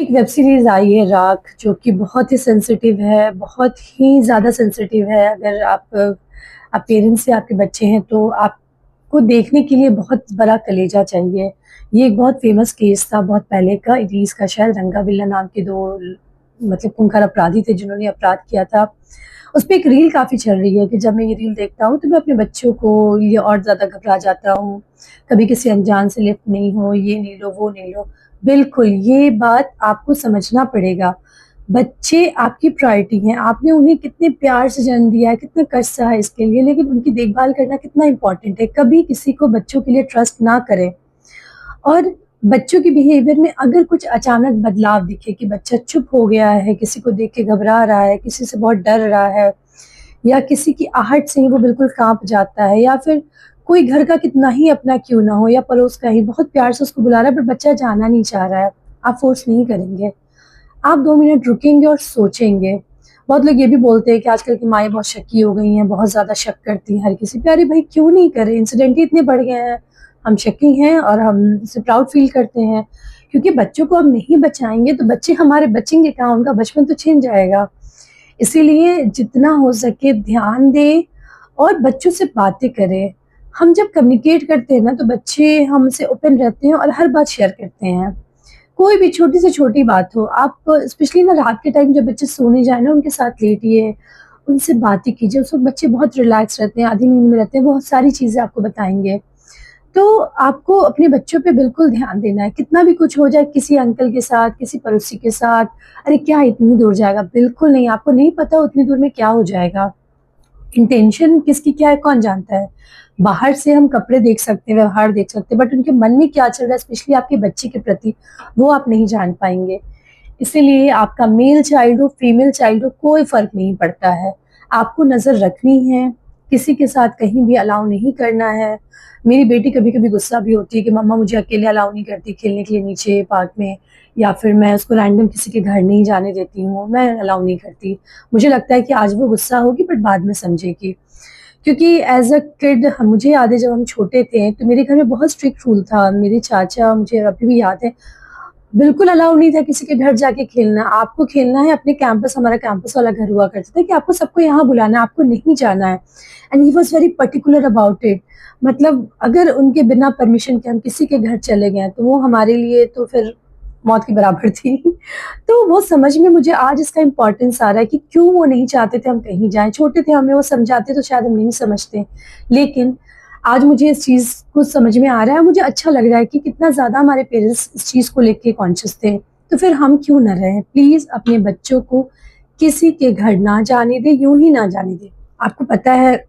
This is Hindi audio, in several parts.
एक वेब सीरीज आई है राख, जो कि बहुत ही सेंसिटिव है, बहुत ही ज़्यादा सेंसिटिव है। अगर आप पेरेंट्स से आपके बच्चे हैं तो आपको देखने के लिए बहुत बड़ा कलेजा चाहिए। ये एक बहुत फेमस केस था, बहुत पहले का, 80s का शायद। रंगा बिल्ला नाम के दो मतलब खूंखार अपराधी थे जिन्होंने अपराध किया था। उस पे एक रील काफ़ी चल रही है कि जब मैं ये रील देखता हूँ तो मैं अपने बच्चों को ये और ज़्यादा घबरा जाता हूँ। कभी किसी अनजान से लिफ्ट नहीं हो, ये नहीं लो, वो नहीं लो। बिल्कुल, ये बात आपको समझना पड़ेगा। बच्चे आपकी प्रायोरिटी हैं, आपने उन्हें कितने प्यार से जन्म दिया है, कितना कष्ट सहा है इसके लिए, लेकिन उनकी देखभाल करना कितना इम्पोर्टेंट है। कभी किसी को बच्चों के लिए ट्रस्ट ना करें। और बच्चों की बिहेवियर में अगर कुछ अचानक बदलाव दिखे कि बच्चा चुप हो गया है, किसी को देख के घबरा रहा है, किसी से बहुत डर रहा है, या किसी की आहट से ही वो बिल्कुल काँप जाता है, या फिर कोई घर का कितना ही अपना क्यों ना हो या पड़ोस का ही बहुत प्यार से उसको बुला रहा है पर बच्चा जाना नहीं चाह रहा है, आप फ़ोर्स नहीं करेंगे। आप 2 मिनट रुकेंगे और सोचेंगे। बहुत लोग ये भी बोलते हैं कि आजकल की माएँ बहुत शक्की हो गई हैं, बहुत ज़्यादा शक करती हैं हर किसी पे। अरे भाई क्यों नहीं करें? इंसिडेंट ही इतने बढ़ गए हैं। हम शकी हैं और हम इससे प्राउड फ़ील करते हैं, क्योंकि बच्चों को हम नहीं बचाएँगे तो बच्चे हमारे बचेंगे कहाँ? उनका बचपन तो छिन जाएगा। इसीलिए जितना हो सके ध्यान दें और बच्चों से बातें करें। हम जब कम्युनिकेट करते हैं ना तो बच्चे हमसे ओपन रहते हैं और हर बात शेयर करते हैं। कोई भी छोटी से छोटी बात हो, आप स्पेशली ना रात के टाइम जब बच्चे सोने जाएँ ना उनके साथ लेटिए, उनसे बातें कीजिए। उस वक़्त बच्चे बहुत रिलैक्स रहते हैं, आधी नींद में रहते हैं, बहुत सारी चीज़ें आपको बताएँगे। तो आपको अपने बच्चों पे बिल्कुल ध्यान देना है, कितना भी कुछ हो जाए, किसी अंकल के साथ, किसी पड़ोसी के साथ, अरे क्या इतनी दूर जाएगा? बिल्कुल नहीं, आपको नहीं पता उतनी दूर में क्या हो जाएगा। इंटेंशन किसकी क्या है कौन जानता है। बाहर से हम कपड़े देख सकते हैं, व्यवहार देख सकते हैं, बट उनके मन में क्या चल रहा है स्पेशली आपके बच्चे के प्रति, वो आप नहीं जान पाएँगे। इसीलिए आपका मेल चाइल्ड हो, फीमेल चाइल्ड हो, कोई फ़र्क नहीं पड़ता है। आपको नज़र रखनी है, किसी के साथ कहीं भी अलाउ नहीं करना है। मेरी बेटी कभी-कभी गुस्सा भी होती है कि मम्मा मुझे अकेले अलाउ नहीं करती खेलने के लिए नीचे पार्क में, या फिर मैं उसको रैंडम किसी के घर नहीं जाने देती हूँ, मैं अलाउ नहीं करती। मुझे लगता है कि आज वो गुस्सा होगी बट बाद में समझेगी। क्योंकि एज़ अ किड मुझे याद है जब हम छोटे थे तो मेरे घर में बहुत स्ट्रिक्ट रूल था। मेरे चाचा, मुझे अभी भी याद है, बिल्कुल अलाउ नहीं था किसी के घर जाके खेलना। आपको खेलना है अपने कैंपस, हमारा कैंपस वाला घर हुआ करता था कि आपको सबको यहाँ बुलाना है, आपको नहीं जाना है। And he was very particular about it. मतलब अगर उनके बिना परमिशन के हम किसी के घर चले गए तो वो हमारे लिए तो फिर मौत के बराबर थी। तो वो समझ में मुझे आज इसका इम्पोर्टेंस आ रहा है कि क्यों वो नहीं चाहते थे हम कहीं जाएँ। छोटे थे, हमें वो समझाते तो शायद हम नहीं समझते। लेकिन आज मुझे इस चीज़ को समझ में आ रहा है, मुझे अच्छा लग रहा है कि कितना ज़्यादा हमारे पेरेंट्स इस चीज़ को लेके कॉन्शियस थे। तो फिर हम क्यों ना रहें? प्लीज़ अपने बच्चों को किसी के घर ना जाने दें, यूँ ही ना जाने दें। आपको पता है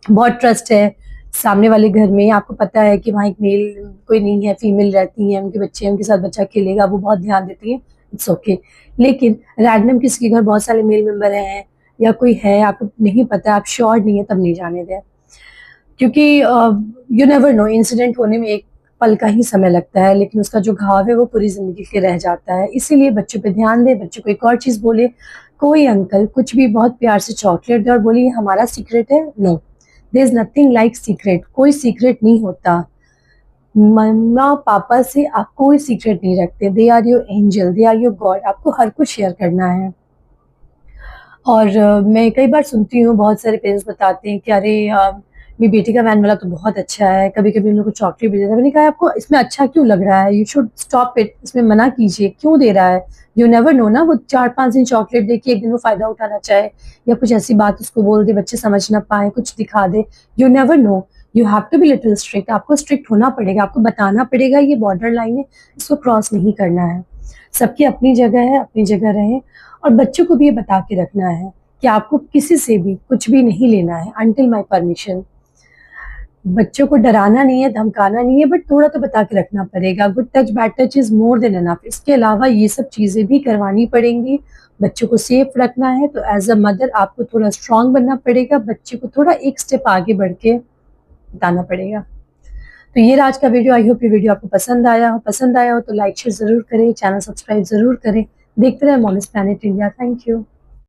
बहुत ट्रस्ट है सामने वाले घर में, आपको पता है कि वहाँ एक मेल कोई नहीं है, फीमेल रहती हैं, उनके बच्चे हैं, उनके साथ बच्चा खेलेगा, वो बहुत ध्यान देती हैं, इट्स ओके। लेकिन रैंडम किसी के घर बहुत सारे मेल मेंबर हैं या कोई है, आपको नहीं पता, आप श्योर नहीं है, तब नहीं जाने दें। क्योंकि यू नेवर नो, इंसिडेंट होने में एक पल का ही समय लगता है, लेकिन उसका जो घाव है वो पूरी ज़िंदगी के रह जाता है। इसीलिए बच्चों पे ध्यान दें, बच्चों को एक और चीज़ बोले, कोई अंकल कुछ भी बहुत प्यार से चॉकलेट दे और बोले ये हमारा सीक्रेट है, no, there is nothing like secret, कोई सीक्रेट नहीं होता। मम्मा-पापा से आप कोई सीक्रेट नहीं रखते, they are your angel, they are your god, आपको हर कुछ शेयर करना है। और मैं कई बार सुनती हूँ बहुत सारे पेरेंट्स बताते हैं कि अरे मेरी बेटी का वैन वाला तो बहुत अच्छा है, कभी-कभी उन लोग को चॉकलेट भी देता है। मैंने कहा आपको इसमें अच्छा क्यों लग रहा है? यू शुड स्टॉप इट, इसमें मना कीजिए, क्यों दे रहा है? यू नेवर नो ना, वो 4-5 दिन चॉकलेट दे के एक दिन वो फ़ायदा उठाना चाहे या कुछ ऐसी बात उसको बोल दे, बच्चे समझ ना पाएँ, कुछ दिखा दे। You never know, you have to be little strict, आपको स्ट्रिक्ट होना पड़ेगा, आपको बताना पड़ेगा ये बॉर्डर लाइन है, इसको क्रॉस नहीं करना है। सबकी अपनी जगह है, अपनी जगह रहें और बच्चों को भी ये बता के रखना है कि आपको किसी से भी कुछ भी नहीं लेना है अंटिल माय परमिशन। बच्चों को डराना नहीं है, धमकाना नहीं है, बट थोड़ा तो बता के रखना पड़ेगा। Good touch bad touch is more than enough. इसके अलावा ये सब चीज़ें भी करवानी पड़ेंगी। बच्चों को सेफ रखना है तो एज़ अ मदर आपको थोड़ा स्ट्रॉन्ग बनना पड़ेगा, बच्चे को थोड़ा एक स्टेप आगे बढ़ के बताना पड़ेगा। तो ये रहा आज का वीडियो। आई होप ये वीडियो आपको पसंद आया हो तो लाइक शेयर ज़रूर करें, चैनल सब्सक्राइब ज़रूर करें। देखते रहें mom is planet India. Thank you.